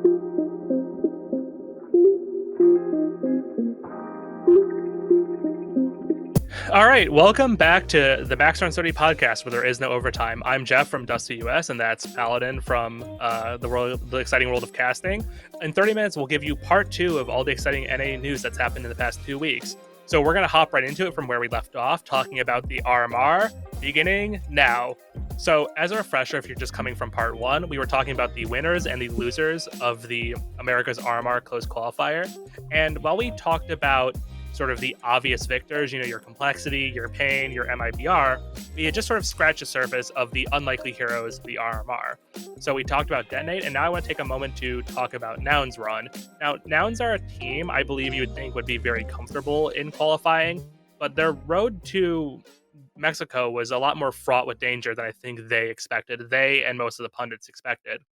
All right, welcome back to the Max Run 30 podcast where there is no overtime. I'm Jeff from Dusty US, and that's Paladin from the exciting world of casting. In 30 minutes, we'll give you part two of all the exciting NA news that's happened in the past 2 weeks. So we're going to hop right into it from where we left off, talking about the RMR beginning now. So, as a refresher, if you're just coming from part one, we were talking about the winners and the losers of the Americas RMR closed qualifier. And while we talked about sort of the obvious victors, your complexity, your pain, your MIBR, we had just sort of scratched the surface of the unlikely heroes, the RMR. So we talked about Detonate, and now I want to take a moment to talk about Noun's run. Now, Nouns are a team I believe you would think would be very comfortable in qualifying, but their road to Mexico was a lot more fraught with danger than I think they expected. They and most of the pundits expected.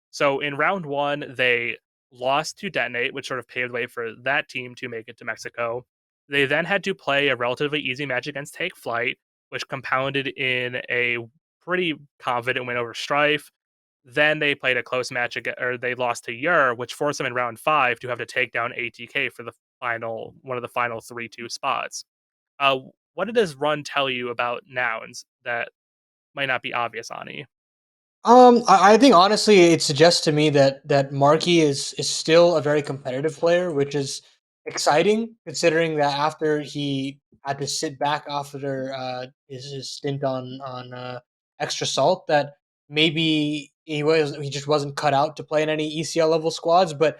So in round one, they lost to Detonate, which sort of paved the way for that team to make it to Mexico. They then had to play a relatively easy match against Take Flight, which compounded in a pretty confident win over Strife. Then they played a close match or they lost to Ur, which forced them in round five to have to take down ATK for the final one of the final 3-2 spots. Uh, what did this run tell you about Nouns that might not be obvious, Ani? I think honestly, it suggests to me that Markey is still a very competitive player, which is exciting considering that after he had to sit back after his stint on extra salt, that maybe he just wasn't cut out to play in any ECL level squads, but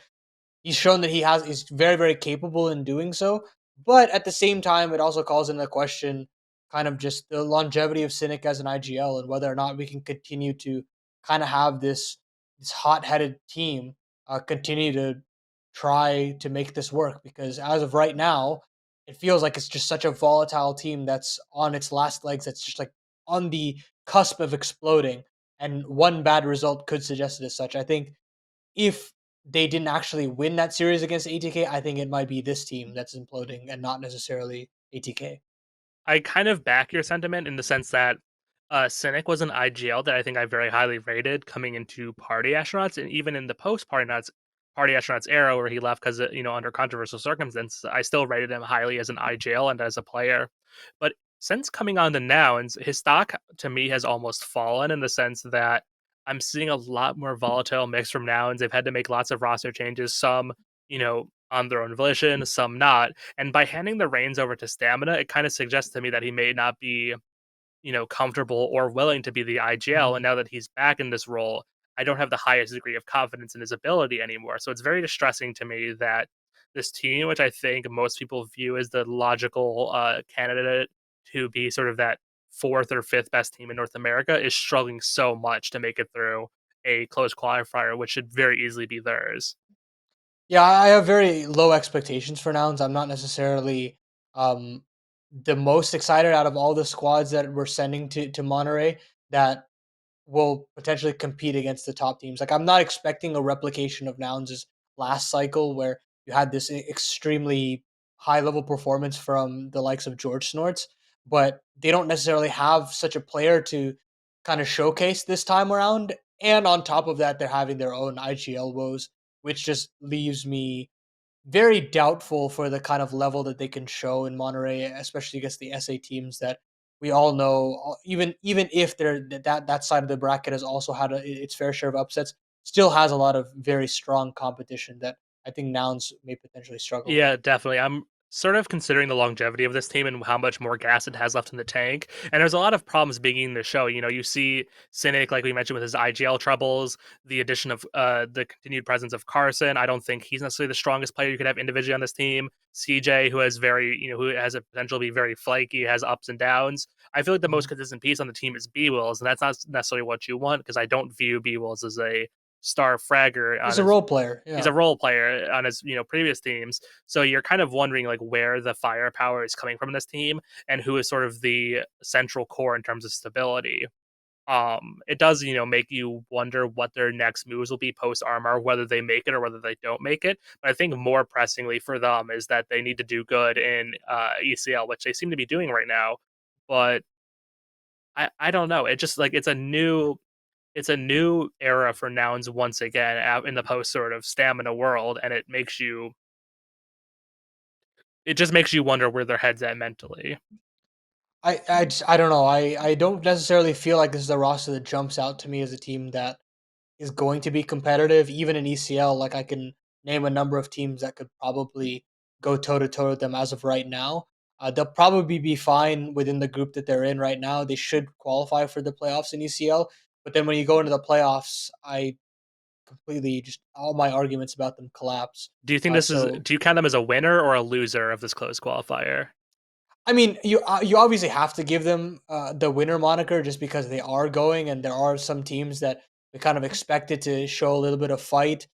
he's shown that he's very very capable in doing so. But at the same time, it also calls into question kind of just the longevity of Cynic as an IGL and whether or not we can continue to kind of have this hot headed team continue to try to make this work, because as of right now, it feels like it's just such a volatile team that's on its last legs. That's just like on the cusp of exploding, and one bad result could suggest it as such. I think if they didn't actually win that series against ATK, I think it might be this team that's imploding and not necessarily ATK. I kind of back your sentiment in the sense that Cynic was an IGL that I think I very highly rated coming into Party Astronauts, and even in the post Party Astronauts era where he left because under controversial circumstances, I still rated him highly as an IGL and as a player. But since coming on to Nouns, his stock to me has almost fallen in the sense that I'm seeing a lot more volatile mix from Nouns. They've had to make lots of roster changes, some on their own volition, some not. And by handing the reins over to Stamina, it kind of suggests to me that he may not be, comfortable or willing to be the IGL. And Mhm. now that he's back in this role, I don't have the highest degree of confidence in his ability anymore. So it's very distressing to me that this team, which I think most people view as the logical candidate to be sort of that fourth or fifth best team in North America, is struggling so much to make it through a close qualifier, which should very easily be theirs. Yeah, I have very low expectations for Nouns. I'm not necessarily um, the most excited out of all the squads that we're sending to Monterey that will potentially compete against the top teams. Like, I'm not expecting a replication of Nouns' last cycle where you had this extremely high level performance from the likes of George Snorts, but they don't necessarily have such a player to kind of showcase this time around. And on top of that, they're having their own IGL woes, which just leaves me very doubtful for the kind of level that they can show in Monterey, especially against the SA teams that we all know. Even if they're that side of the bracket has also had its fair share of upsets, still has a lot of very strong competition that I think Nouns may potentially struggle with. Yeah, definitely. I'm sort of considering the longevity of this team and how much more gas it has left in the tank. And there's a lot of problems beginning to show. You see Cynic, like we mentioned, with his IGL troubles, the addition of the continued presence of Carson. I don't think he's necessarily the strongest player you could have individually on this team. CJ, who has who has a potential to be very flaky, has ups and downs. I feel like the most Mhm. consistent piece on the team is B Wills, and that's not necessarily what you want because I don't view B Wills as a star fragger on He's a his role player, he's yeah. a role player on his previous teams. So you're kind of wondering like where the firepower is coming from in this team and who is sort of the central core in terms of stability. It does make you wonder what their next moves will be post armor, whether they make it or whether they don't make it. But I think more pressingly for them is that they need to do good in ECL, which they seem to be doing right now. But I don't know, it just like it's a new it's a new era for nouns once again in the post sort of stamina world, and it just makes you wonder where their heads at mentally. I don't know. I don't necessarily feel like this is a roster that jumps out to me as a team that is going to be competitive, even in ECL. Like I can name a number of teams that could probably go toe to toe with them as of right now. They'll probably be fine within the group that they're in right now. They should qualify for the playoffs in ECL. But then when you go into the playoffs, I completely just all my arguments about them collapse. So Do you count them as a winner or a loser of this close qualifier? I mean, you obviously have to give them the winner moniker just because they are going, and there are some teams that we kind of expected to show a little bit of fight.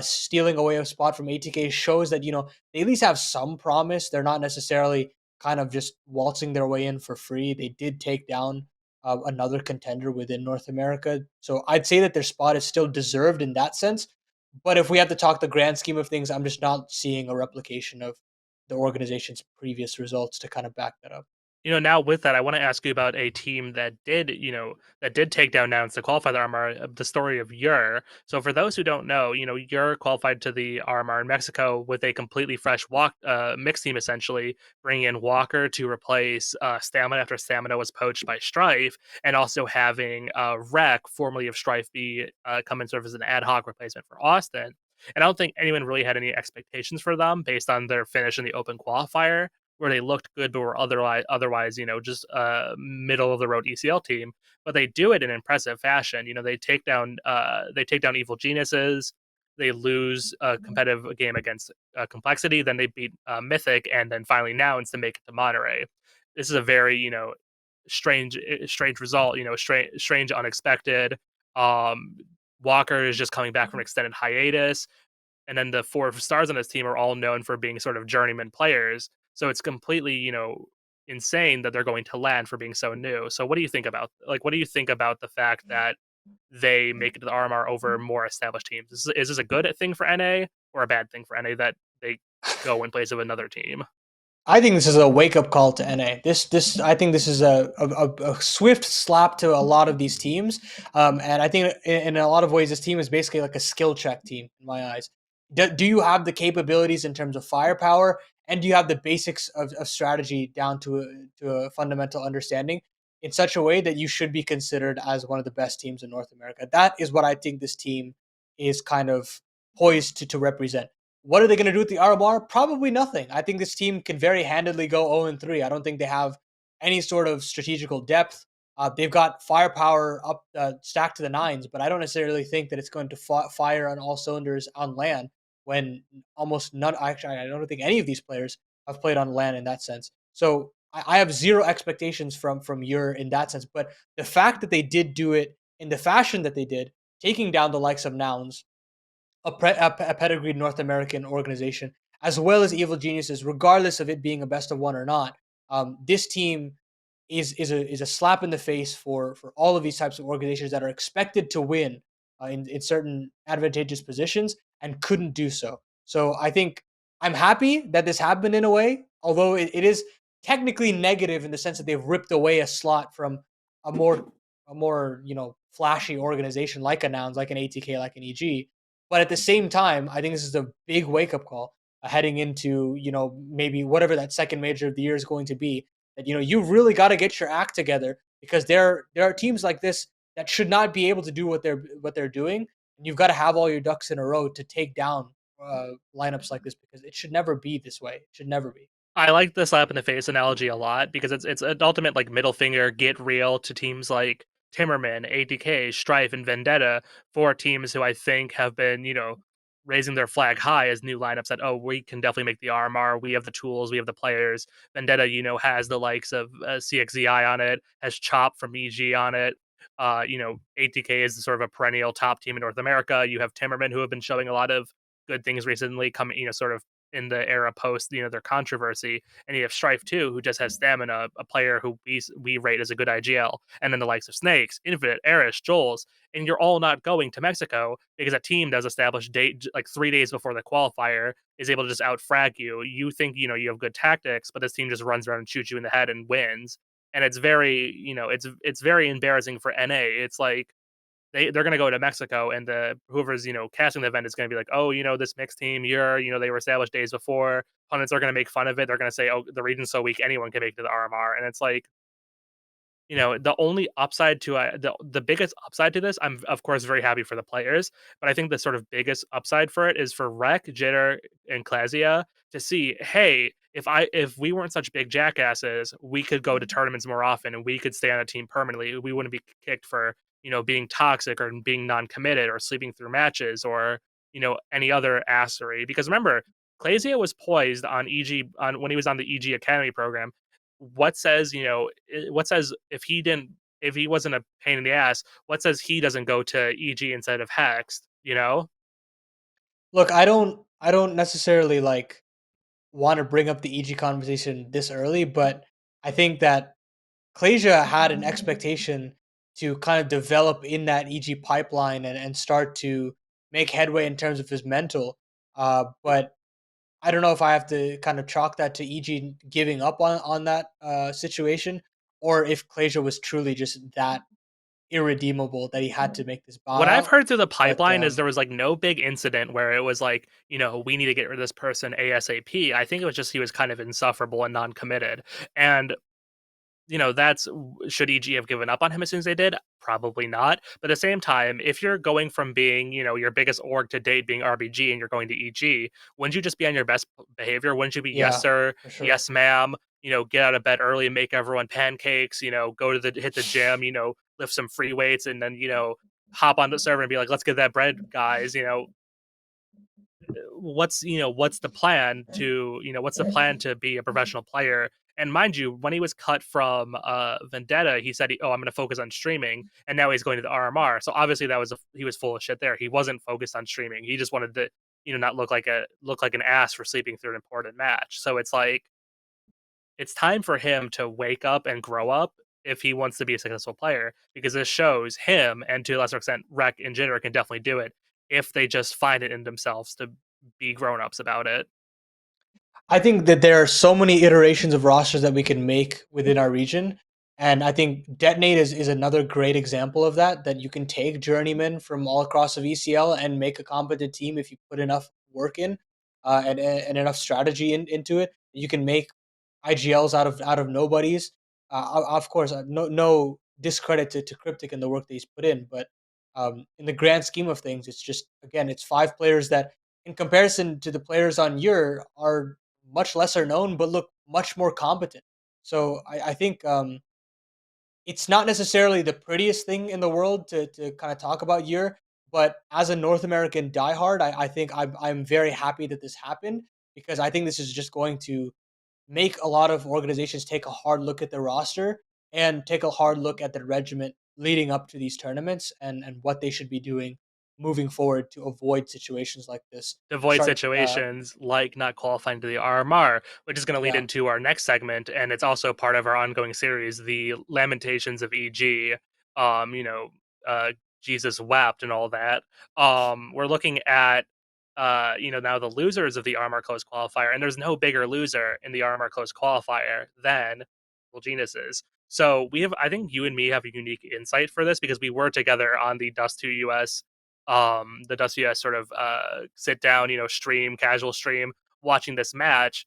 Stealing away a spot from ATK shows that they at least have some promise. They're not necessarily kind of just waltzing their way in for free. They did take down another contender within North America, so I'd say that their spot is still deserved in that sense. But if we have to talk the grand scheme of things, I'm just not seeing a replication of the organization's previous results to kind of back that up. Now with that, I want to ask you about a team that did take down Nouns to qualify the RMR, the story of Ur. So for those who don't know, Ur qualified to the RMR in Mexico with a completely fresh mixed team, essentially, bringing in Walker to replace Stamina after Stamina was poached by Strife, and also having Rec, formerly of Strife, come and serve as an ad hoc replacement for Austin. And I don't think anyone really had any expectations for them based on their finish in the open qualifier, where they looked good but were otherwise, just a middle of the road ECL team. But they do it in impressive fashion. They take down evil geniuses. They lose a competitive game against Complexity. Then they beat Mythic, and then finally Nouns to make it to Monterey. This is a very strange result. Strange, unexpected. Um, Walker is just coming back from extended hiatus, and then the four stars on this team are all known for being sort of journeyman players. So it's completely, insane that they're going to land for being so new. So what do you think about the fact that they make it to the RMR over more established teams? Is this a good thing for NA or a bad thing for NA that they go in place of another team? I think this is a wake up call to NA. I think this is a swift slap to a lot of these teams, and I think in a lot of ways this team is basically like a skill check team in my eyes. Do you have the capabilities in terms of firepower, and do you have the basics of strategy down to a fundamental understanding in such a way that you should be considered as one of the best teams in North America? That is what I think this team is kind of poised to represent. What are they going to do with the RMR? Probably nothing. I think this team can very handedly go 0-3. I don't think they have any sort of strategical depth. They've got firepower up stacked to the nines, but I don't necessarily think that it's going to fire on all cylinders on LAN when almost none. Actually, I don't think any of these players have played on LAN in that sense. So I have zero expectations from Ur in that sense. But the fact that they did do it in the fashion that they did, taking down the likes of Nouns, a pedigreed North American organization, as well as Evil Geniuses, regardless of it being a best of one or not. This team is a slap in the face for all of these types of organizations that are expected to win in certain advantageous positions and couldn't do so. So I think I'm happy that this happened in a way, although it is technically negative in the sense that they've ripped away a slot from a more flashy organization like a Nouns, like an ATK, like an EG. But at the same time, I think this is a big wake up call heading into maybe whatever that second major of the year is going to be. That you've really got to get your act together because there are teams like this that should not be able to do what they're doing, and you've got to have all your ducks in a row to take down lineups like this because it should never be this way. It should never be. I like the slap in the face analogy a lot because it's an ultimate like middle finger, get real to teams like Timmerman, ADK, Strife, and Vendetta, for teams who I think have been, raising their flag high as new lineups that, oh, we can definitely make the RMR. We have the tools, we have the players. Vendetta, has the likes of CXZI on it, has Chop from EG on it. ATK is sort of a perennial top team in North America. You have Timmerman, who have been showing a lot of good things recently, coming, sort of in the era post, their controversy. And you have Strife too, who just has Stamina, a player who we rate as a good IGL, and then the likes of Snakes, Infinite, Erish, Joel's, and you're all not going to Mexico because a team does establish date like 3 days before the qualifier is able to just out frag you. You think you have good tactics, but this team just runs around and shoots you in the head and wins. And it's very, it's very embarrassing for NA. It's like they're gonna go to Mexico, and the whoever's casting the event is gonna be like, oh, this mixed team, they were established days before. Pundits are gonna make fun of it. They're gonna say, oh, the region's so weak, anyone can make it to the RMR, and it's like, the only upside to the biggest upside to this, I'm of course very happy for the players, but I think the sort of biggest upside for it is for Rec, Jitter, and Klasia to see, hey, if we weren't such big jackasses, we could go to tournaments more often and we could stay on a team permanently. We wouldn't be kicked for being toxic or being non-committed or sleeping through matches or any other assery. Because remember, Klasia was poised on EG on when he was on the EG Academy program. What says if he wasn't a pain in the ass, what says he doesn't go to EG instead of Hext? Look, I don't necessarily like want to bring up the EG conversation this early, but I think that Klasia had an expectation to kind of develop in that EG pipeline and start to make headway in terms of his mental. But I don't know if I have to kind of chalk that to EG giving up on that situation, or if Klasia was truly just that irredeemable that he had to make this What I've buyout. heard through the But pipeline is there was like no big incident where it was like, we need to get rid of this person ASAP. I think it was just he was kind of insufferable and non-committed. And that's should EG have given up on him as soon as they did? Probably not. But at the same time, if you're going from being, your biggest org to date being RBG and you're going to EG, wouldn't you just be on your best behavior? Wouldn't you be yes, yeah, sir, for sure. yes, ma'am, get out of bed early and make everyone pancakes, go to hit the gym, lift some free weights and then, hop on the server and be like, let's get that bread, guys, what's the plan to be a professional player. And mind you, when he was cut from Vendetta, he said, I'm going to focus on streaming, and now he's going to the RMR. So obviously he was full of shit there. He wasn't focused on streaming. He just wanted to not look like an ass for sleeping through an important match. So it's like, it's time for him to wake up and grow up if he wants to be a successful player, because this shows him, and to a lesser extent Rec and Jitter can definitely do it if they just find it in themselves to be grown-ups about it. I think that there are so many iterations of rosters that we can make within our region. And I think Detonate is another great example of that, that you can take journeymen from all across the VCL and make a competent team if you put enough work in and enough strategy into it. You can make IGLs out of nobodies. Of course, no discredit to Cryptic and the work that he's put in, but in the grand scheme of things, it's just, again, it's 5 players that, in comparison to the players on your, are much lesser known, but look much more competent. So I think it's not necessarily the prettiest thing in the world to kind of talk about year, but as a North American diehard, I think I'm very happy that this happened, because I think this is just going to make a lot of organizations take a hard look at their roster and take a hard look at the regiment leading up to these tournaments, and what they should be doing moving forward to avoid situations like this. Avoid Start situations like not qualifying to the RMR, which is going to lead Yeah. into our next segment, and it's also part of our ongoing series, the Lamentations of EG. Um, you know, uh, Jesus wept and all that. We're looking at now the losers of the RMR close qualifier, and there's no bigger loser in the RMR close qualifier than well geniuses. So I think you and me have a unique insight for this because we were together on the Dust 2 US the WS sort of sit down, stream, casual stream, watching this match,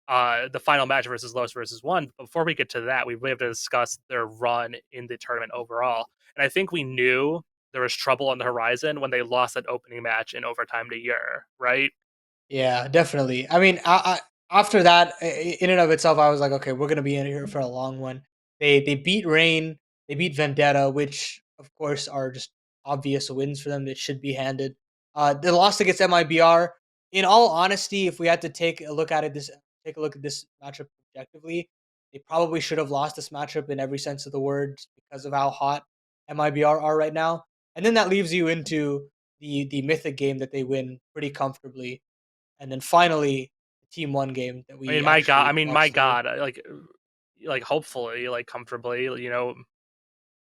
the final match versus Los versus one. But before we get to that, we really have to discuss their run in the tournament overall. And I think we knew there was trouble on the horizon when they lost that opening match in overtime to Ur, right? Yeah, definitely. I mean, after that, in and of itself, I was like, okay, we're gonna be in here for a long one. They beat Rain, they beat Vendetta, which of course are just obvious wins for them that should be handed. The loss against MIBR. In all honesty, if we had to take a look at this matchup objectively, they probably should have lost this matchup in every sense of the word, just because of how hot MIBR are right now. And then that leaves you into the Mythic game that they win pretty comfortably, and then finally the Team One game that I mean, we my God, actually my lost to. God, like hopefully, like comfortably,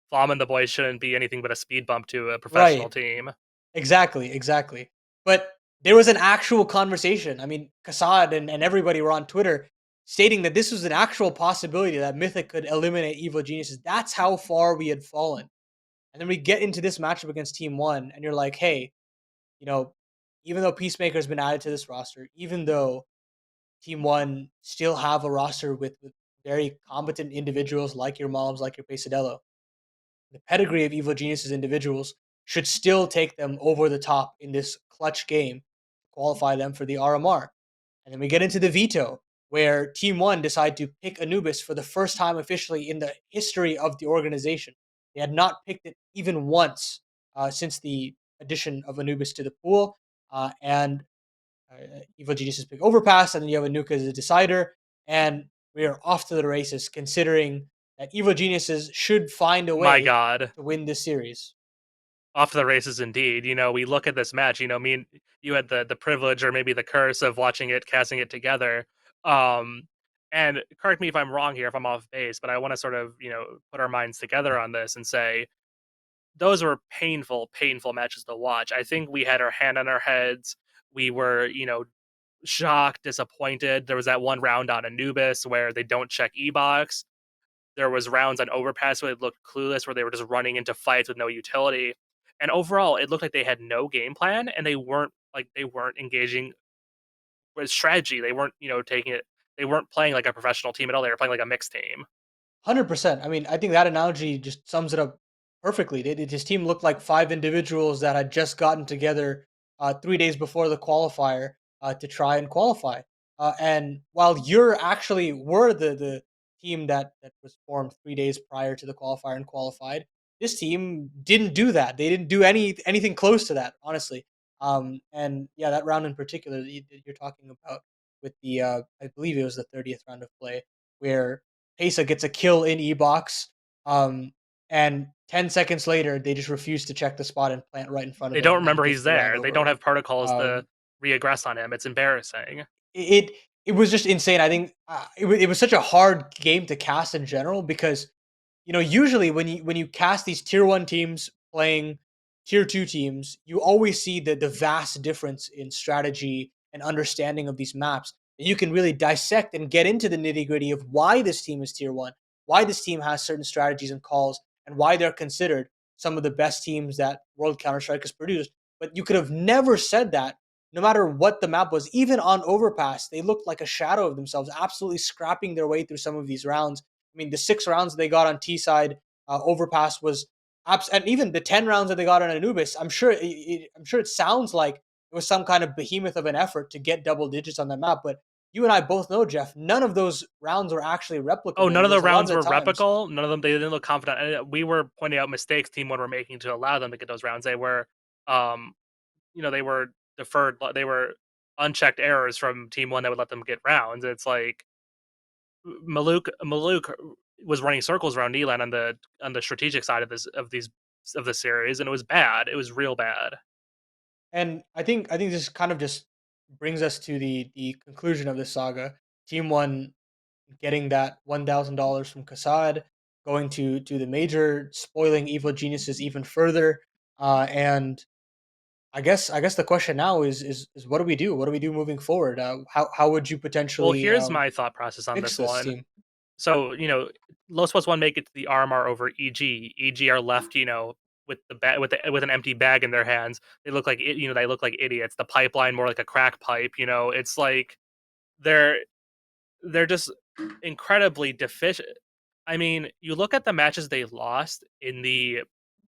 Flom and the boys shouldn't be anything but a speed bump to a professional Right. team. Exactly. Exactly. But there was an actual conversation. I mean, Kassad and everybody were on Twitter stating that this was an actual possibility that Mythic could eliminate Evil Geniuses. That's how far we had fallen. And then we get into this matchup against Team One, and you're like, hey, you know, even though Peacemaker's been added to this roster, even though Team One still have a roster with very competent individuals like your moms, like your Pesadello, the pedigree of Evil Genius's individuals should still take them over the top in this clutch game to qualify them for the RMR. And then we get into the veto, where Team One decide to pick Anubis for the first time officially in the history of the organization. They had not picked it even once since the addition of Anubis to the pool. And Evil Geniuses pick Overpass, and then you have Anuka as a decider. And we are off to the races, considering that Evil Geniuses should find a My way God, to win this series. off to the races indeed. We look at this match. Me and you had the privilege or maybe the curse of watching it, casting it together. Um, and correct me if I'm wrong here, if I'm off base, but I want to sort of put our minds together on this and say those were painful, painful matches to watch. I think we had our hand on our heads. We were, shocked, disappointed. There was that one round on Anubis where they don't check E-Box. There was rounds on Overpass where they looked clueless, where they were just running into fights with no utility. And overall, it looked like they had no game plan and they weren't engaging with strategy. They weren't, taking it they weren't playing like a professional team at all. They were playing like a mixed team. 100%. I mean, I think that analogy just sums it up perfectly. His team looked like five individuals that had just gotten together 3 days before the qualifier to try and qualify. And while you're actually were the team that was formed 3 days prior to the qualifier and qualified, this team didn't do that. They didn't do anything close to that, honestly. And yeah, that round in particular that you're talking about with the I believe it was the 30th round of play where Pesa gets a kill in E-Box, and 10 seconds later, they just refuse to check the spot and plant right in front of They don't him, and he remember gets he's the round there. They over. don't have protocols to Um, reaggress on him. It's embarrassing. it was just insane. I think it was such a hard game to cast in general because usually when you cast these tier one teams playing tier two teams, you always see the vast difference in strategy and understanding of these maps. And you can really dissect and get into the nitty gritty of why this team is tier one, why this team has certain strategies and calls, and why they're considered some of the best teams that World Counter Strike has produced. But you could have never said that no matter what the map was. Even on Overpass, they looked like a shadow of themselves, absolutely scrapping their way through some of these rounds. I mean, the 6 rounds they got on T side Overpass was and even the 10 rounds that they got on Anubis. I'm sure it sounds like it was some kind of behemoth of an effort to get double digits on that map, but you and I both know, Jeff, none of those rounds were actually Oh, replicable none of the because a lot of rounds the were times, replicable. None of them, they didn't look confident. And we were pointing out mistakes Team One were making to allow them to get those rounds. They were, um, they were deferred. They were unchecked errors from Team One that would let them get rounds. It's like Maluk was running circles around Nelan on the strategic side of the series, and it was bad. It was real bad. and I think this kind of just brings us to the conclusion of this saga. Team One getting that $1,000 from Kassad, going to the major, spoiling Evil Geniuses even further, and I guess the question now is what do we do? What do we do moving forward? How would you Well, potentially here's my thought process on fix this this one. team? So, Los Plus One make it to the RMR over EG. EG are left, with with an empty bag in their hands. They look like they look like idiots. The pipeline more like a crack pipe. It's like they're they're just incredibly deficient. I mean, you look at the matches they lost in the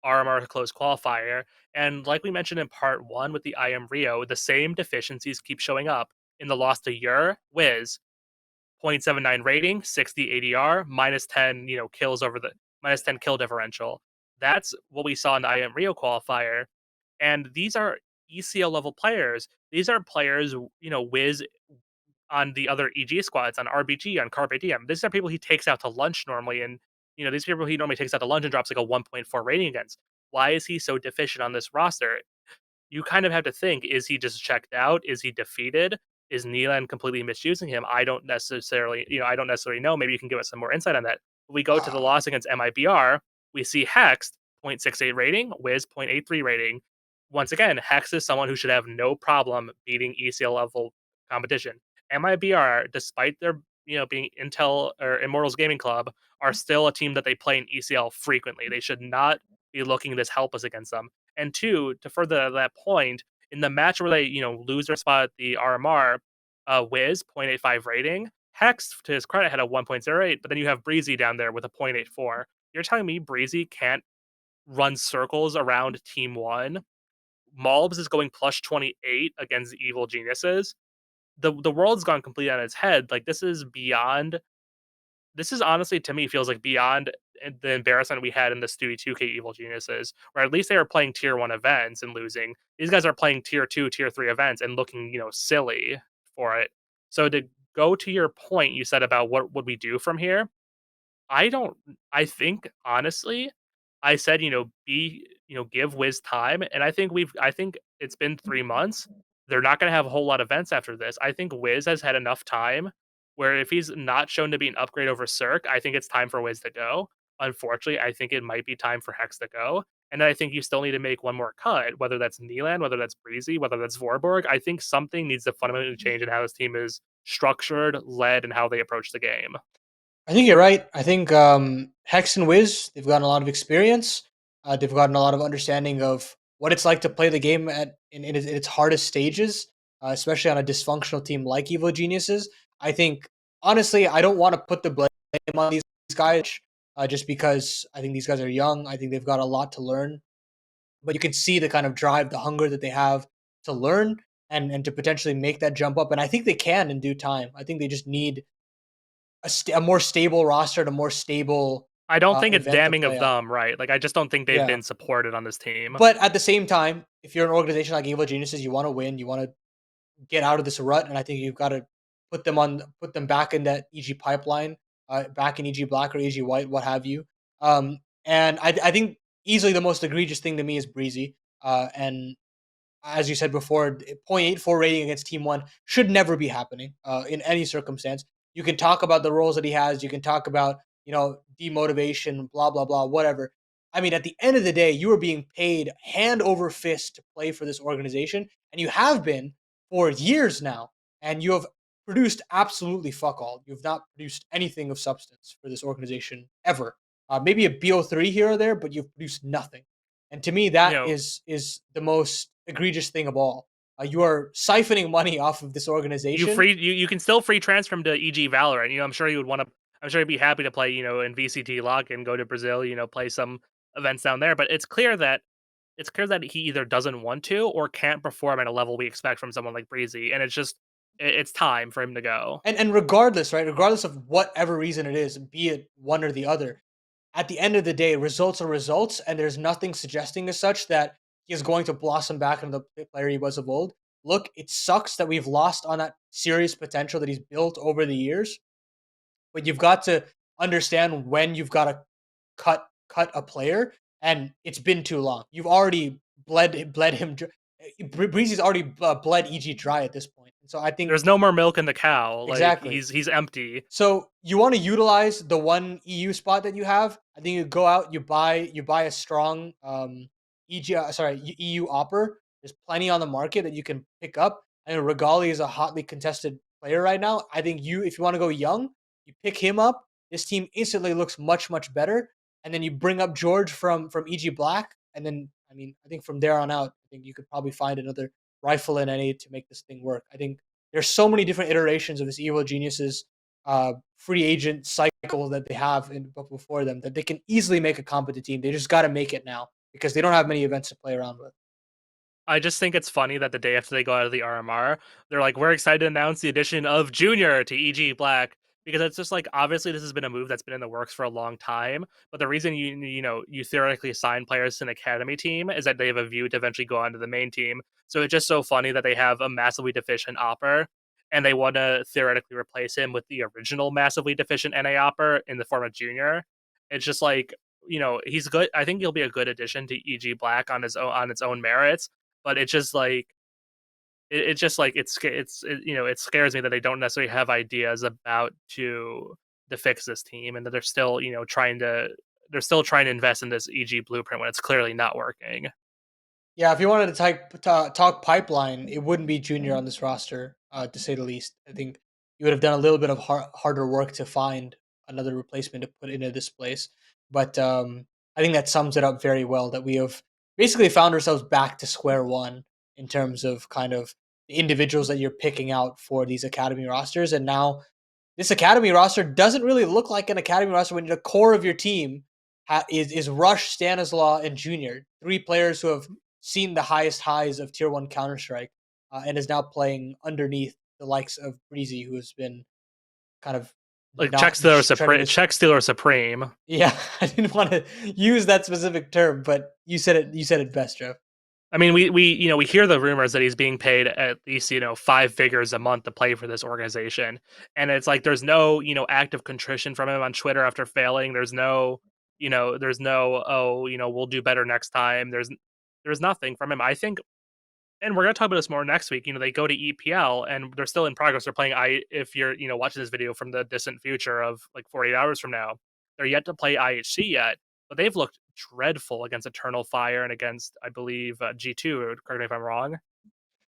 RMR close qualifier, and like we mentioned in part one with the IM Rio, the same deficiencies keep showing up in the loss to Ur, Wiz, 0.79 rating, 60 ADR, minus 10, kills over the minus 10 kill differential. That's what we saw in the IM Rio qualifier. And these are ECL level players. These are players, Wiz on the other EG squads, on RBG, on Carpe Diem. These are people he takes out to lunch normally. And, these people he normally takes out to lunch and drops like a 1.4 rating against. Why is he so deficient on this roster? You kind of have to think, is he just checked out? Is he defeated? Is Neelan completely misusing him? I don't necessarily know. Maybe you can give us some more insight on that. We go to the Uh, loss against MIBR. We see Hex 0.68 rating, Wiz 0.83 rating. Once again, Hex is someone who should have no problem beating ECL level competition. MIBR, despite their being Intel or Immortals Gaming Club, are still a team that they play in ECL frequently. They should not be looking this helpless against them. And two, to further that point, in the match where they lose their spot at the RMR, Wiz 0.85 rating, Hex to his credit had a 1.08, but then you have Breezy down there with a 0.84. You're telling me Breezy can't run circles around Team One? Malbs is going plus 28 against Evil Geniuses. The world's gone completely on its head. Like this is beyond. This is honestly to me feels like beyond the embarrassment we had in the Stewie 2K Evil Geniuses, where at least they were playing tier one events and losing. These guys are playing tier two, tier three events and looking, silly for it. So to go to your point you said about what would we do from here, I don't I think honestly, I said, give Wiz time, and I think it's been 3 months. They're not gonna have a whole lot of events after this. I think Wiz has had enough time where if he's not shown to be an upgrade over Cirque, I think it's time for Wiz to go. Unfortunately, I think it might be time for Hex to go, and I think you still need to make one more cut, whether that's Neelan, whether that's Breezy, whether that's Vorborg. I think something needs to fundamentally change in how this team is structured, led, and how they approach the game. I think you're right. I think Hex and Wiz, they've gotten a lot of experience. They've gotten a lot of understanding of what it's like to play the game in its hardest stages, especially on a dysfunctional team like Evil Geniuses. I think, honestly, I don't want to put the blame on these guys just because I think these guys are young. I think they've got a lot to learn. But you can see the kind of drive, the hunger that they have to learn and to potentially make that jump up. And I think they can in due time. I think they just need a more stable roster and a more stable I don't think it's event to damning play of on. them, right? Like, I just don't think they've Yeah, been supported on this team. but at the same time, if you're an organization like Evil Geniuses, you want to win, you want to get out of this rut, and I think you've got to put them back in that EG pipeline, back in EG Black or EG White, what have you. And I think easily the most egregious thing to me is Breezy, and as you said before, 0.84 rating against Team One should never be happening in any circumstance. You can talk about the roles that he has. You can talk about demotivation, blah blah blah, whatever. I mean, at the end of the day, you are being paid hand over fist to play for this organization, and you have been for years now, and you have produced absolutely fuck all. You've not produced anything of substance for this organization ever. Maybe a BO3 here or there, but you've produced nothing. And to me, You that know, is the most egregious thing of all. You are siphoning money off of this organization. you can still free transfer him to EG Valorant. I'm sure he would want to. I'm sure he'd be happy to play, in VCT Lock and go to Brazil. Play some events down there. But it's clear that he either doesn't want to or can't perform at a level we expect from someone like Breezy, and it's time for him to go. And regardless, right? Regardless of whatever reason it is, be it one or the other, at the end of the day, results are results, and there's nothing suggesting as such that he is going to blossom back into the player he was of old. Look, it sucks that we've lost on that serious potential that he's built over the years, but you've got to understand when you've got to cut a player, and it's been too long. You've already bled him. Breezy's already bled EG dry at this point. So I think There's no more milk in the cow. Like exactly. he's empty. So you want to utilize the one EU spot that you have. I think you go out, you buy a strong EG, EU opper. There's plenty on the market that you can pick up. And Regali is a hotly contested player right now. I think if you want to go young, you pick him up. This team instantly looks much better. And then you bring up George from EG Black, and then I mean I think from there on out, I think you could probably find another rifle in NA to make this thing work. I think there's so many different iterations of this Evil Geniuses free agent cycle that they have before them that they can easily make a competent team. They just got to make it now because they don't have many events to play around with. I just think it's funny that the day after they go out of the RMR, they're like, "We're excited to announce the addition of Junior to EG Black," because it's just like obviously this has been a move that's been in the works for a long time. But the reason you theoretically assign players to an academy team is that they have a view to eventually go on to the main team. So it's just so funny that they have a massively deficient Opper, and they want to theoretically replace him with the original massively deficient NA Opper in the form of Junior. It's just like he's good. I think he'll be a good addition to EG Black on its own merits, but it's just like it's just like it scares me that they don't necessarily have ideas about to fix this team, and that they're still trying to invest in this EG blueprint when it's clearly not working. Yeah, if you wanted to talk pipeline, it wouldn't be Junior on this roster, to say the least. I think you would have done a little bit of harder work to find another replacement to put into this place. But I think that sums it up very well. That we have basically found ourselves back to square one in terms of kind of the individuals that you're picking out for these academy rosters, and now this academy roster doesn't really look like an academy roster when the core of your team is Rush, Stanislaw, and Junior, three players who have seen the highest highs of Tier One Counter Strike, and is now playing underneath the likes of Breezy, who has been kind of Like not treading this. Check Stealer Supreme. Yeah, I didn't want to use that specific term, but you said it. You said it best, Jeff. I mean, we hear the rumors that he's being paid at least five figures a month to play for this organization, and it's like there's no active contrition from him on Twitter after failing. There's no oh we'll do better next time. There's nothing from him. I think, and we're gonna talk about this more next week. They go to EPL and they're still in progress. They're playing if you're watching this video from the distant future of like 48 hours from now, they're yet to play IHC yet, but they've looked dreadful against Eternal Fire and against I believe G2. Correct me if I'm wrong.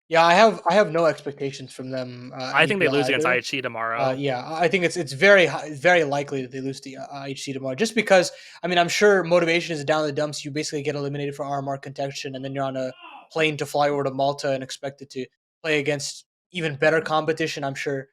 Yeah, I have no expectations from them at I think they EPL lose against either. IHC tomorrow. Yeah, I think it's very very likely that they lose to IHC tomorrow. Just because, I mean, I'm sure motivation is down the dumps. You basically get eliminated for RMR contention, and then you're on a plane to fly over to Malta and expected to play against even better competition. I'm sure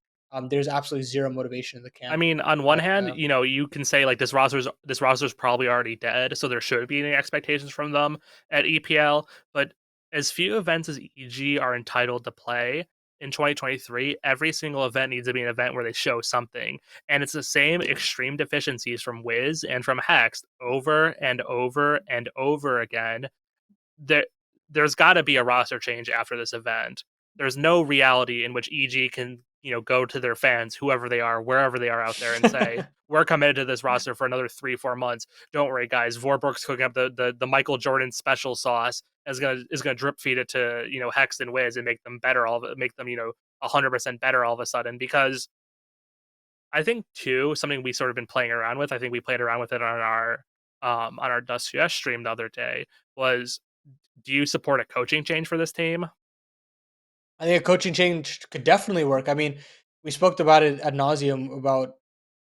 there's absolutely zero motivation in the I camp. mean, on one But hand, you can say like this roster's probably already dead, so there shouldn't be any expectations from them at EPL. But as few events as EG are entitled to play in 2023, every single event needs to be an event where they show something. And it's the same extreme deficiencies from Wiz and from Hex over and over and over again. there there's got to be a roster change after this event. There's no reality in which EG can, go to their fans, whoever they are, wherever they are out there, and say, "We're committed to this roster for another 3-4 months. Don't worry, guys. Vorborg's cooking up the Michael Jordan special sauce is gonna drip feed it to Hex and Wiz and make them better. Make them 100% better all of a sudden because." I think too something we sort of been playing around with. I think we played around with it on our Dust US stream the other day. Was do you support a coaching change for this team? I think a coaching change could definitely work. I mean, we spoke about it ad nauseum about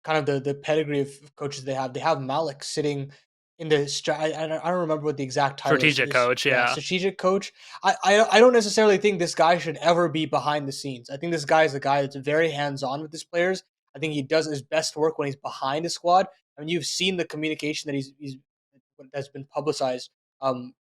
kind of the pedigree of coaches they have. They have Malik sitting in the I don't remember what the exact title Strategic is. coach, Yeah, yeah. strategic coach. I don't necessarily think this guy should ever be behind the scenes. I think this guy is a guy that's very hands on with his players. I think he does his best work when he's behind his squad. I mean, you've seen the communication that he's that's been publicized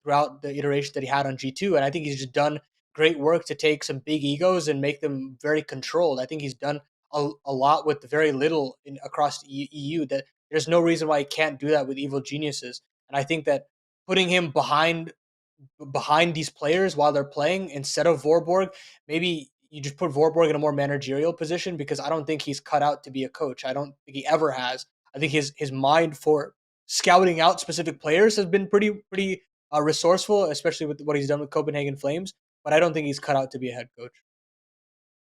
throughout the iteration that he had on G2, and I think he's just done great work to take some big egos and make them very controlled. I think he's done a lot with very little across the EU. That there's no reason why he can't do that with Evil Geniuses. And I think that putting him behind these players while they're playing instead of Vorborg, maybe you just put Vorborg in a more managerial position because I don't think he's cut out to be a coach. I don't think he ever has. I think his mind for scouting out specific players has been pretty resourceful, especially with what he's done with Copenhagen Flames. But I don't think he's cut out to be a head coach.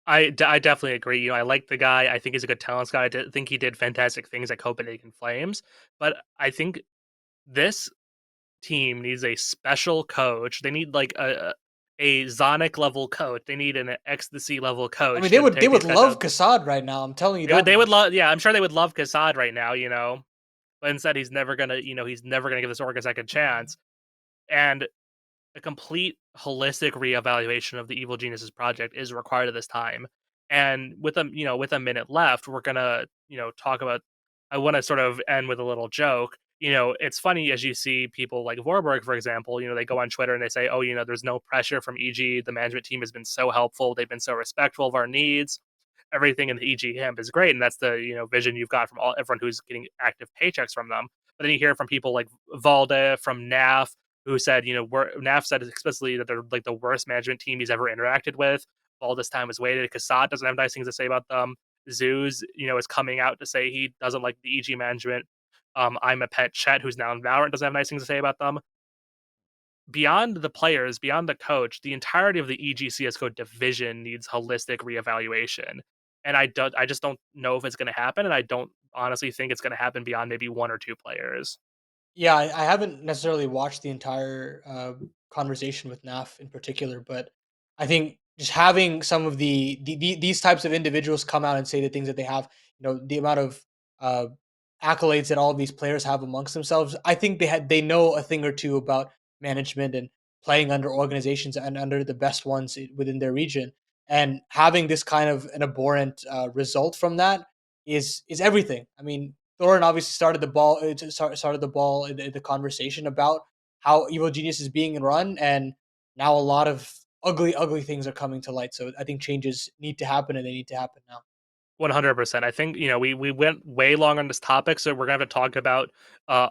I definitely agree. I like the guy. I think he's a good talent guy. Think he did fantastic things at Copenhagen Flames. But I think this team needs a special coach. They need like a Zonic level coach. They need an ecstasy level I mean, coach they to would they take would these guys love out. Kassad right now. I'm telling you They would that they would much. love, yeah, I'm sure they would love Kassad right now, but instead he's never gonna give this org a second chance. And a complete holistic reevaluation of the Evil Geniuses project is required at this time. And with a minute left, we're gonna, talk about. I want to sort of end with a little joke. It's funny as you see people like Vorberg, for example. They go on Twitter and they say, "Oh, there's no pressure from EG. The management team has been so helpful. They've been so respectful of our needs. Everything in the EG camp is great," and that's the vision you've got from everyone who's getting active paychecks from them. But then you hear from people like Valde from NAF, who said, NAF said explicitly that they're like the worst management team he's ever interacted with. All this time was waited. Kassad doesn't have nice things to say about them. Zeus, is coming out to say he doesn't like the EG management. I'm a pet Chet, who's now in Valorant, doesn't have nice things to say about them. Beyond the players, beyond the coach, the entirety of the EG CS:GO division needs holistic reevaluation. And I just don't know if it's going to happen, and I don't honestly think it's going to happen beyond maybe one or two players. Yeah, I haven't necessarily watched the entire conversation with NAF in particular, but I think just having some of these types of individuals come out and say the things that they have, the amount of uh, accolades that all these players have amongst themselves, I think they know a thing or two about management and playing under organizations and under the best ones within their region. And having this kind of an abhorrent result from that is everything. I mean, Thorin obviously started the ball in the conversation about how Evil Genius is being run, and now a lot of ugly things are coming to light. So I think changes need to happen, and they need to happen now. 100%. I think, we went way long on this topic, so we're gonna have to talk about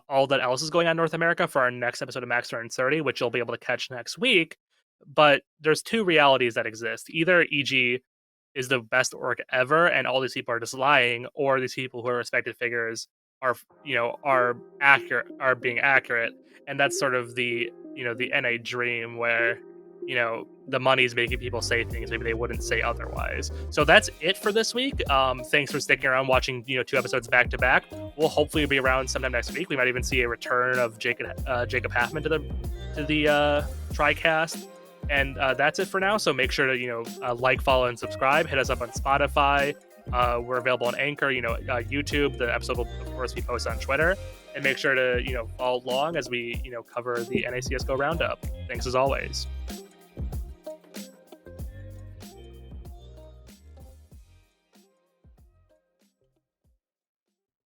all that else is going on in North America for our next episode of Max Turn 30, which you'll be able to catch next week. But there's two realities that exist. Either EG is the best org ever, and all these people are just lying, or these people who are respected figures are, are being accurate, and that's sort of the NA dream where the money's making people say things maybe they wouldn't say otherwise. So that's it for this week. Thanks for sticking around, watching 2 episodes back to back. We'll hopefully be around sometime next week. We might even see a return of Jacob Halfman to the TriCast. And that's it for now. So make sure to like, follow, and subscribe. Hit us up on Spotify. We're available on Anchor, YouTube. The episode will of course be posted on Twitter. And make sure to follow along as we cover the NACSGO roundup. Thanks as always.